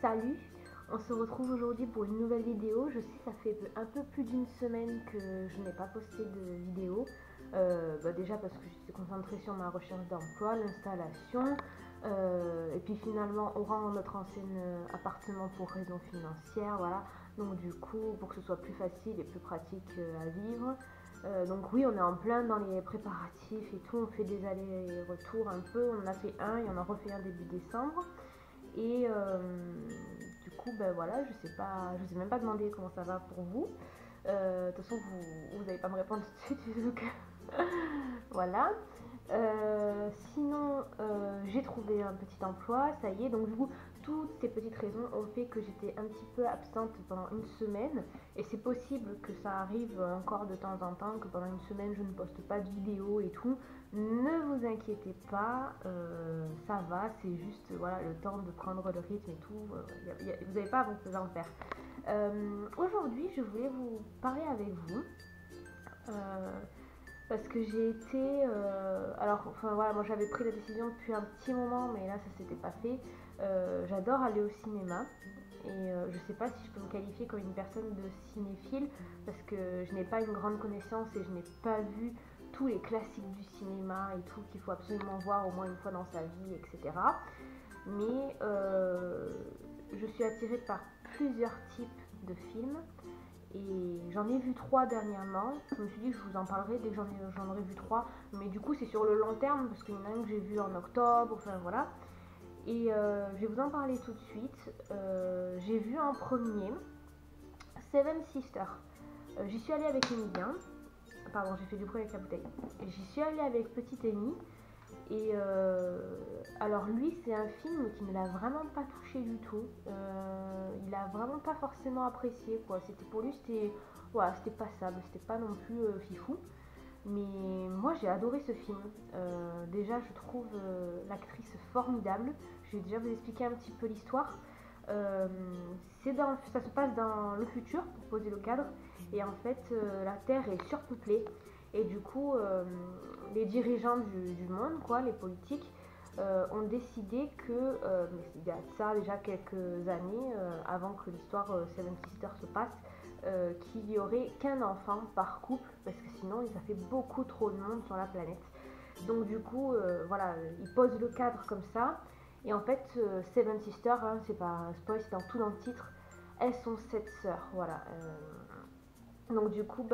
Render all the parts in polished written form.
Salut, on se retrouve aujourd'hui pour une nouvelle vidéo. Je sais, ça fait un peu plus d'une semaine que je n'ai pas posté de vidéo. Déjà parce que j'étais concentrée sur ma recherche d'emploi, l'installation, et puis finalement on rend notre ancien appartement pour raisons financières, voilà. Donc du coup, pour que ce soit plus facile et plus pratique à vivre. Donc oui, on est en plein dans les préparatifs et tout, on fait des allers-retours un peu. On en a fait un et on en refait un début décembre. Et du coup, voilà, je sais même pas demander comment ça va pour vous. De toute façon, vous n'allez pas me répondre tout de suite, donc voilà. Sinon, j'ai trouvé un petit emploi, ça y est. Donc du coup, toutes ces petites raisons ont fait que j'étais un petit peu absente pendant une semaine. Et c'est possible que ça arrive encore de temps en temps, que pendant une semaine, je ne poste pas de vidéo et tout. Ne vous inquiétez pas, ça va, c'est juste voilà, le temps de prendre le rythme et tout. Vous n'avez pas à vous en faire. Aujourd'hui, je voulais vous parler avec vous. Parce que j'ai été voilà, moi j'avais pris la décision depuis un petit moment, mais là ça s'était pas fait. J'adore aller au cinéma et je sais pas si je peux me qualifier comme une personne de cinéphile parce que je n'ai pas une grande connaissance et je n'ai pas vu tous les classiques du cinéma et tout qu'il faut absolument voir au moins une fois dans sa vie, etc. Mais je suis attirée par plusieurs types de films. Et j'en ai vu 3 dernièrement. Je me suis dit que je vous en parlerai dès que j'en aurai vu 3. Mais du coup, c'est sur le long terme parce qu'il y en a un que j'ai vu en octobre. Enfin voilà. Et je vais vous en parler tout de suite. J'ai vu en premier Seven Sisters. J'y suis allée avec Emilien. Pardon, j'ai fait du bruit avec la bouteille. J'y suis allée avec petite Amy. Et alors lui, c'est un film qui ne l'a vraiment pas touché du tout. Il a vraiment pas forcément apprécié quoi. C'était pour lui, c'était passable, c'était pas non plus fifou. Mais moi, j'ai adoré ce film. Déjà, je trouve l'actrice formidable. Je vais déjà vous expliquer un petit peu l'histoire. Ça se passe dans le futur pour poser le cadre. Et en fait, la Terre est surpeuplée. Et du coup, les dirigeants du monde, quoi, les politiques, ont décidé que, il y a ça déjà quelques années, avant que l'histoire Seven Sisters se passe, qu'il n'y aurait qu'un enfant par couple, parce que sinon ça fait beaucoup trop de monde sur la planète. Donc du coup, voilà, ils posent le cadre comme ça. Et en fait, Seven Sisters, hein, c'est pas un spoil, c'est dans le titre, elles sont 7 sœurs, voilà. Donc du coup,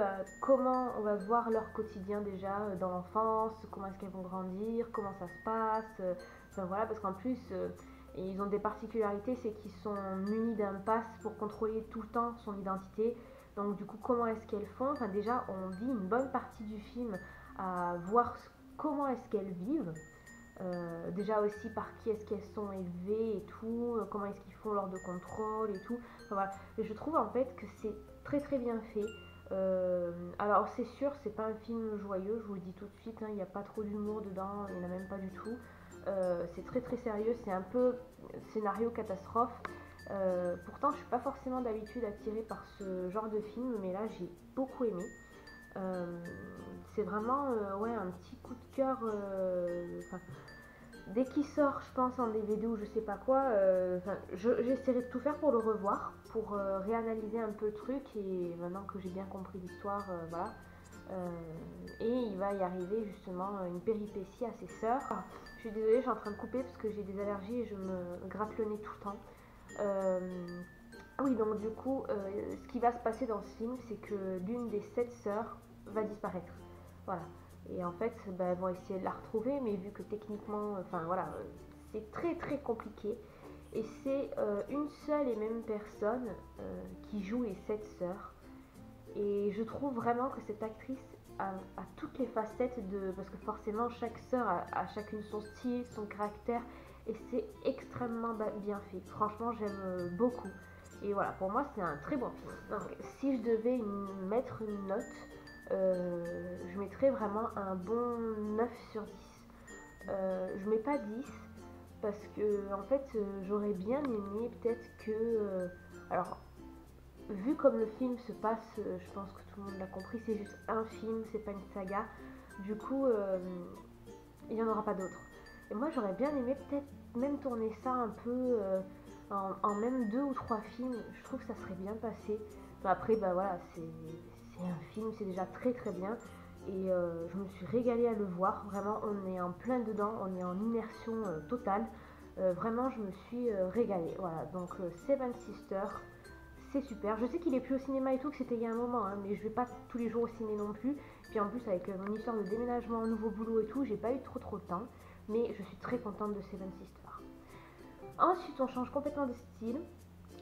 comment on va voir leur quotidien déjà dans l'enfance, comment est-ce qu'elles vont grandir, comment ça se passe, enfin voilà, parce qu'en plus, ils ont des particularités, c'est qu'ils sont munis d'un pass pour contrôler tout le temps son identité. Donc du coup, comment est-ce qu'elles font? Enfin déjà, on vit une bonne partie du film à voir comment est-ce qu'elles vivent. Déjà aussi par qui est-ce qu'elles sont élevées et tout, comment est-ce qu'ils font lors de contrôle et tout. Enfin, voilà. Et je trouve en fait que c'est très très bien fait. Alors c'est sûr, c'est pas un film joyeux, je vous le dis tout de suite, hein, il n'y a pas trop d'humour dedans, il n'y en a même pas du tout. C'est très très sérieux, c'est un peu scénario catastrophe. Pourtant je suis pas forcément d'habitude attirée par ce genre de film, mais là j'ai beaucoup aimé. C'est vraiment ouais, un petit coup de cœur. Dès qu'il sort, je pense en DVD ou je sais pas quoi, j'essaierai de tout faire pour le revoir, pour réanalyser un peu le truc. Et maintenant que j'ai bien compris l'histoire, voilà. Et il va y arriver justement une péripétie à ses sœurs. Je suis désolée, je suis en train de couper parce que j'ai des allergies et je me gratte le nez tout le temps. Oui, donc du coup, ce qui va se passer dans ce film, c'est que l'une des 7 sœurs va disparaître. Voilà. Et en fait, elles vont essayer de la retrouver, mais vu que techniquement, enfin voilà, c'est très très compliqué. Et c'est une seule et même personne qui joue les 7 sœurs. Et je trouve vraiment que cette actrice a toutes les facettes de... Parce que forcément, chaque sœur a chacune son style, son caractère, et c'est extrêmement bien fait. Franchement, j'aime beaucoup. Et voilà, pour moi, c'est un très bon film. Donc, si je devais mettre une note, je mettrais vraiment un bon 9 sur 10. Je mets pas 10 parce que en fait j'aurais bien aimé peut-être que alors vu comme le film se passe, je pense que tout le monde l'a compris, c'est juste un film, c'est pas une saga. Du coup, il n'y en aura pas d'autres. Et moi, j'aurais bien aimé peut-être même tourner ça un peu en même 2 ou 3 films, je trouve que ça serait bien passé. Après, bah voilà, c'est un film, c'est déjà très très bien. Et je me suis régalée à le voir. Vraiment, on est en plein dedans, on est en immersion totale. Vraiment, je me suis régalée. Voilà, donc Seven Sisters, c'est super. Je sais qu'il est plus au cinéma et tout, que c'était il y a un moment, hein, mais je vais pas tous les jours au ciné non plus. Puis en plus, avec mon histoire de déménagement, nouveau boulot et tout, j'ai pas eu trop de temps. Mais je suis très contente de Seven Sisters. Ensuite, on change complètement de style.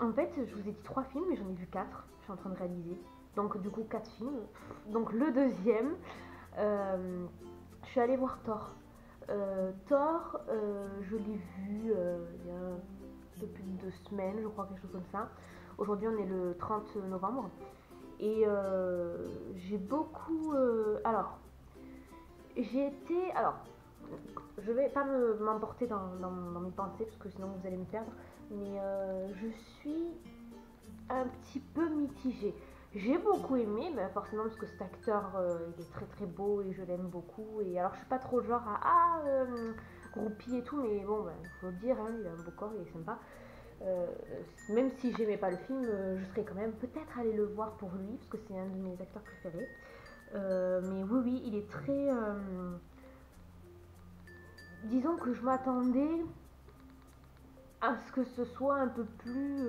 En fait, je vous ai dit 3 films, mais j'en ai vu 4. Je suis en train de réaliser. Donc, du coup, 4 films. Donc, le deuxième, je suis allée voir Thor. Thor, je l'ai vu il y a un peu plus de 2 semaines, je crois, quelque chose comme ça. Aujourd'hui, on est le 30 novembre. Et j'ai beaucoup. Alors, j'ai été. Alors, je vais pas m'emporter dans mes pensées, parce que sinon vous allez me perdre. Mais je suis un petit peu mitigée. J'ai beaucoup aimé, ben forcément parce que cet acteur il est très très beau et je l'aime beaucoup. Et alors je suis pas trop genre à groupie et tout, mais bon, ben, faut le dire, hein, il a un beau corps, il est sympa. Euh, Même si j'aimais pas le film, je serais quand même peut-être allée le voir pour lui, parce que c'est un de mes acteurs préférés. Mais oui, il est très. Disons que je m'attendais à ce que ce soit un peu plus.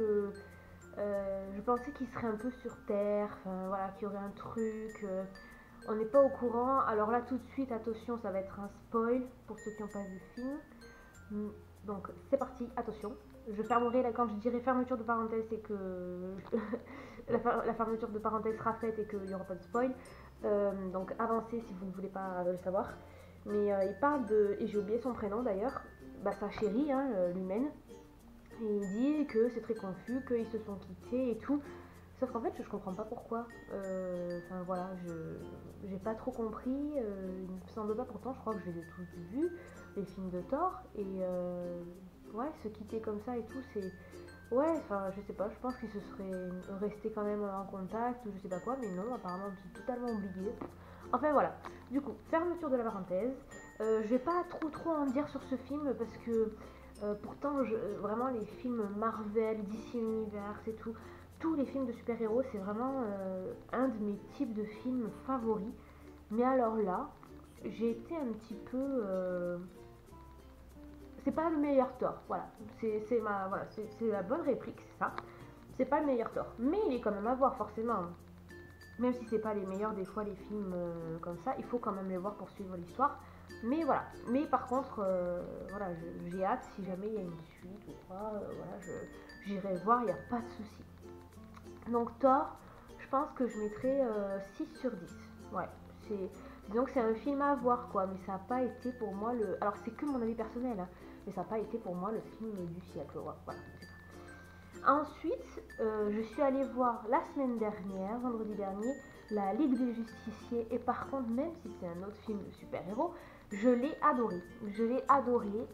Je pensais qu'il serait un peu sur terre, enfin voilà, qu'il y aurait un truc. On n'est pas au courant. Alors là, tout de suite, attention, ça va être un spoil pour ceux qui n'ont pas vu le film. Donc c'est parti, attention. Je fermerai là quand je dirai fermeture de parenthèse et que la fermeture de parenthèse sera faite et qu'il n'y aura pas de spoil. Donc avancez si vous ne voulez pas le savoir. Mais il parle de, et j'ai oublié son prénom d'ailleurs, bah, sa chérie, hein, l'humaine. Et il dit que c'est très confus, qu'ils se sont quittés et tout. Sauf qu'en fait, je comprends pas pourquoi. Enfin voilà, j'ai pas trop compris. Il me semble pas, pourtant, je crois que je les ai tous vus, les films de Thor. Et ouais, se quitter comme ça et tout, c'est. Ouais, enfin, je sais pas, je pense qu'ils se seraient restés quand même en contact ou je sais pas quoi, mais non, apparemment, j'ai totalement oublié. Enfin voilà, du coup, fermeture de la parenthèse. Je vais pas trop en dire sur ce film parce que pourtant, vraiment, les films Marvel, DC Universe et tout, tous les films de super-héros, c'est vraiment un de mes types de films favoris. Mais alors là, j'ai été un petit peu. C'est pas le meilleur Thor, voilà. C'est la bonne réplique, c'est ça. C'est pas le meilleur Thor, mais il est quand même à voir forcément. Même si c'est pas les meilleurs des fois les films comme ça, il faut quand même les voir pour suivre l'histoire. Mais voilà. Mais par contre, voilà, j'ai hâte si jamais il y a une suite ou quoi, voilà, j'irai voir, il n'y a pas de souci. Donc Thor, je pense que je mettrai 6 sur 10. Ouais, c'est. Disons que c'est un film à voir quoi, mais ça n'a pas été pour moi le. Alors c'est que mon avis personnel, hein, mais ça n'a pas été pour moi le film du siècle. Voilà, c'est ça. Ensuite, je suis allée voir la semaine dernière, vendredi dernier, La Ligue des Justiciers. Et par contre, même si c'est un autre film de super-héros, je l'ai adoré. Je l'ai adoré.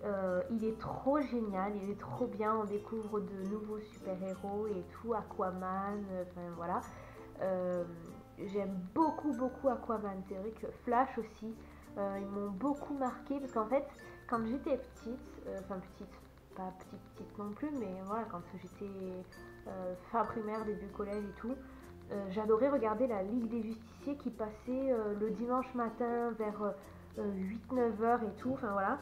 Il est trop génial, il est trop bien. On découvre de nouveaux super-héros et tout, Aquaman, enfin voilà. J'aime beaucoup Aquaman. C'est vrai que Flash aussi, ils m'ont beaucoup marqué parce qu'en fait, quand j'étais petite, enfin petite, pas petite non plus, mais voilà, quand j'étais fin primaire, début collège et tout, j'adorais regarder la Ligue des Justiciers qui passait le dimanche matin vers 8-9 heures et tout, enfin voilà.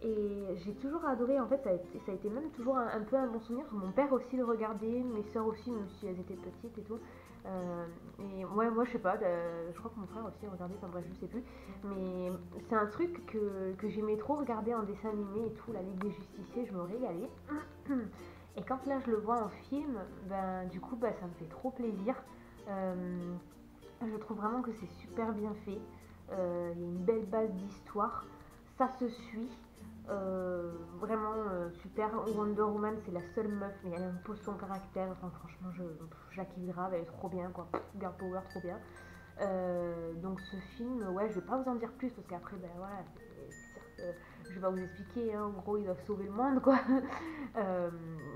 Et j'ai toujours adoré, en fait, ça a été même toujours un peu un bon souvenir. Mon père aussi le regardait, mes soeurs aussi, même si elles étaient petites et tout. Et ouais, moi je sais pas, je crois que mon frère aussi regardait, enfin bref, je sais plus. Mais c'est un truc que j'aimais trop regarder en dessin animé et tout, la Ligue des Justiciers, je me régalais. Et quand là je le vois en film, ben du coup ça me fait trop plaisir. Je trouve vraiment que c'est super bien fait. Il y a une belle base d'histoire, ça se suit. Vraiment super. Wonder Woman, c'est la seule meuf, mais elle impose son caractère. Enfin, franchement, je la kiffe grave, elle est trop bien, quoi. Girl power, trop bien. Donc, ce film, ouais, je vais pas vous en dire plus parce qu'après, ben voilà, certes, je vais pas vous expliquer. Hein, en gros, ils doivent sauver le monde, quoi.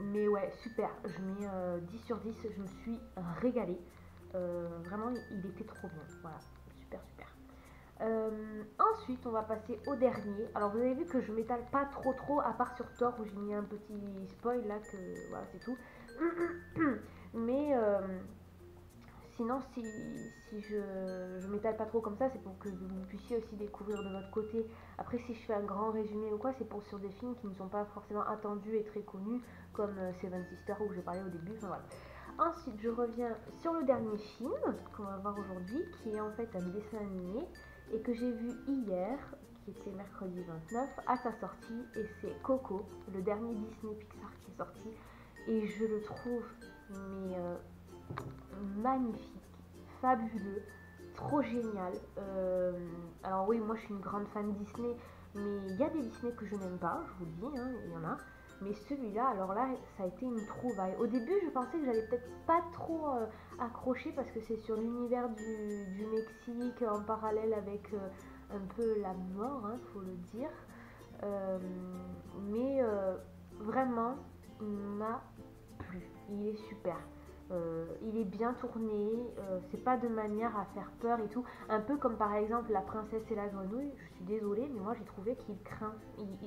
Mais ouais, super. Je mets 10 sur 10, je me suis régalée. Vraiment, il était trop bien. Voilà, super. Ensuite, on va passer au dernier. Alors, vous avez vu que je m'étale pas trop, à part sur Thor où j'ai mis un petit spoil là, que voilà, c'est tout. Mais sinon, si je m'étale pas trop comme ça, c'est pour que vous puissiez aussi découvrir de votre côté. Après, si je fais un grand résumé ou quoi, c'est pour sur des films qui ne sont pas forcément attendus et très connus, comme Seven Sisters où j'ai parlé au début. Enfin, voilà. Ensuite, je reviens sur le dernier film qu'on va voir aujourd'hui, qui est en fait un dessin animé et que j'ai vu hier, qui était mercredi 29, à sa sortie, et c'est Coco, le dernier Disney Pixar qui est sorti, et je le trouve mais magnifique, fabuleux, trop génial. Alors oui, moi je suis une grande fan Disney, mais il y a des Disney que je n'aime pas, je vous le dis, hein, il y en a. Mais celui-là, alors là, ça a été une trouvaille. Au début, je pensais que j'allais peut-être pas trop accrocher parce que c'est sur l'univers du Mexique en parallèle avec un peu la mort, hein, faut le dire. Mais vraiment, il m'a plu. Il est super. Il est bien tourné, c'est pas de manière à faire peur et tout. Un peu comme par exemple La Princesse et la Grenouille. Je suis désolée, mais moi j'ai trouvé qu'il craint.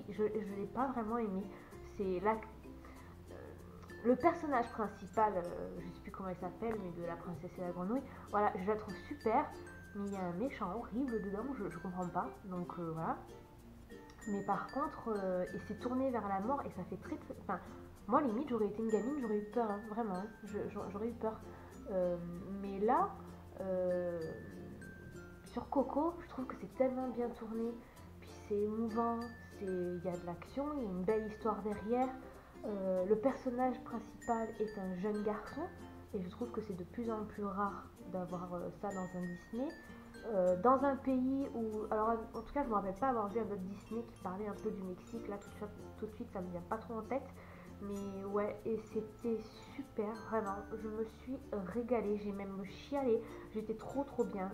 Je l'ai pas vraiment aimé. C'est là le personnage principal, je sais plus comment il s'appelle, mais de La Princesse et la Grenouille. Voilà, je la trouve super, mais il y a un méchant horrible dedans, je comprends pas. Donc voilà. Mais par contre, et c'est tourné vers la mort et ça fait très. Enfin, moi limite j'aurais été une gamine, j'aurais eu peur, hein, vraiment, hein, j'aurais eu peur. Mais là, sur Coco, je trouve que c'est tellement bien tourné, puis c'est émouvant, il y a de l'action, il y a une belle histoire derrière. Le personnage principal est un jeune garçon et je trouve que c'est de plus en plus rare d'avoir ça dans un Disney. Dans un pays où, alors en tout cas je ne me rappelle pas avoir vu un autre Disney qui parlait un peu du Mexique, là tout de suite ça me vient pas trop en tête, mais ouais, et c'était super, vraiment, je me suis régalée, j'ai même chialé, j'étais trop bien,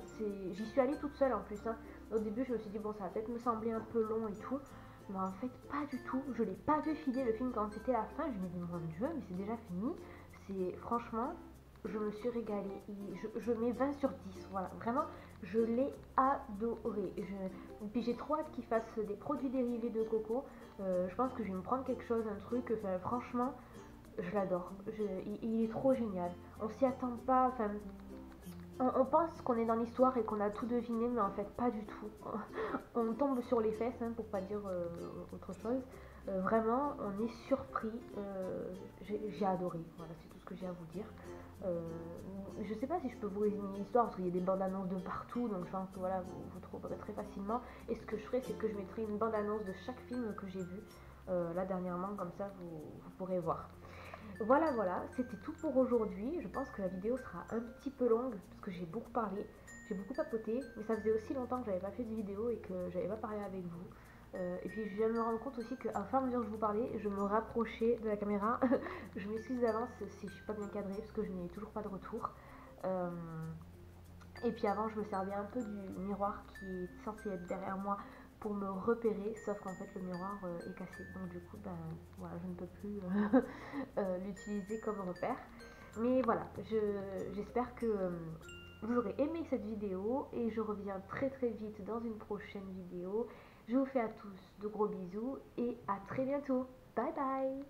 j'y suis allée toute seule en plus, hein. Au début je me suis dit bon ça va peut-être me sembler un peu long et tout, mais en fait pas du tout, je l'ai pas vu filer le film quand c'était la fin, je me dis mon dieu mais c'est déjà fini, c'est franchement je me suis régalée, je mets 20 sur 10, voilà, vraiment je l'ai adoré. Et puis j'ai trop hâte qu'ils fassent des produits dérivés de coco. Je pense que je vais me prendre quelque chose, un truc. Enfin, franchement, je l'adore. Il est trop génial. On s'y attend pas. Enfin, on pense qu'on est dans l'histoire et qu'on a tout deviné, mais en fait pas du tout. On tombe sur les fesses, hein, pour pas dire autre chose. Vraiment, on est surpris. J'ai adoré. Voilà, c'est tout ce que j'ai à vous dire. Je sais pas si je peux vous résumer l'histoire parce qu'il y a des bandes annonces de partout, donc je pense que voilà, vous trouverez très facilement. Et ce que je ferai, c'est que je mettrai une bande annonce de chaque film que j'ai vu là dernièrement, comme ça vous pourrez voir. Voilà, c'était tout pour aujourd'hui. Je pense que la vidéo sera un petit peu longue parce que j'ai beaucoup parlé, j'ai beaucoup papoté, mais ça faisait aussi longtemps que j'avais pas fait de vidéo et que j'avais pas parlé avec vous. Et puis je viens de me rendre compte aussi qu'à fur et à mesure que je vous parlais, je me rapprochais de la caméra. Je m'excuse d'avance si je suis pas bien cadrée parce que je n'ai toujours pas de retour. Et puis avant, je me servais un peu du miroir qui est censé être derrière moi pour me repérer, sauf qu'en fait le miroir est cassé. Donc du coup, ben voilà, je ne peux plus l'utiliser comme repère. Mais voilà, j'espère que vous aurez aimé cette vidéo et je reviens très vite dans une prochaine vidéo. Je vous fais à tous de gros bisous et à très bientôt. Bye bye!